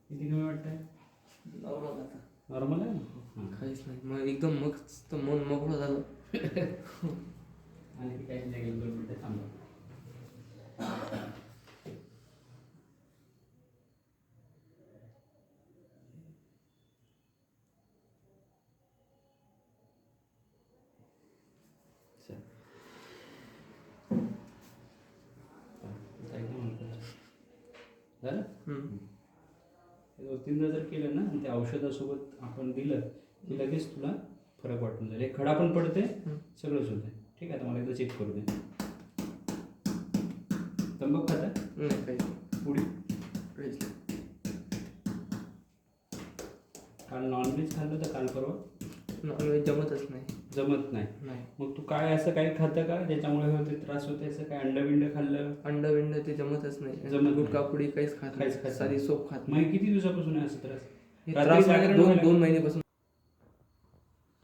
किती कमी वाटतंय? नॉर्मल आता नॉर्मल आहे ना? काहीच नाही, मग एकदम मस्त मन मोकळं झालं. आणि काहीच नाही गेलं, 2 मिनिटं थांबा. झालं? 2-3दा जर केलं ना आणि त्या औषधासोबत आपण दिलं की लगेच तुला फरक वाटून जाईल. एक खडा पण पडते, सगळंच होते. ठीक आहे, आता मला एकदा चेक करू दे. तंबाखू खाता? नाही काहीच पुडी? काहीच नाही. काल नॉनव्हेज खाल्लं तर काल परवा? नॉनव्हेज जमतच नाही. जमत नाही. मग तू काय असं काही खातं का ज्याच्यामुळे होते त्रास होते? असं काय अंड खाल्लं? अंड ते जमतच नाही. जमत गुटखा पुडी काहीच खात काहीच खात सारी सोप खात मग किती दिवसापासून आहे असं त्रास? त्रास 2 महिन्यापासून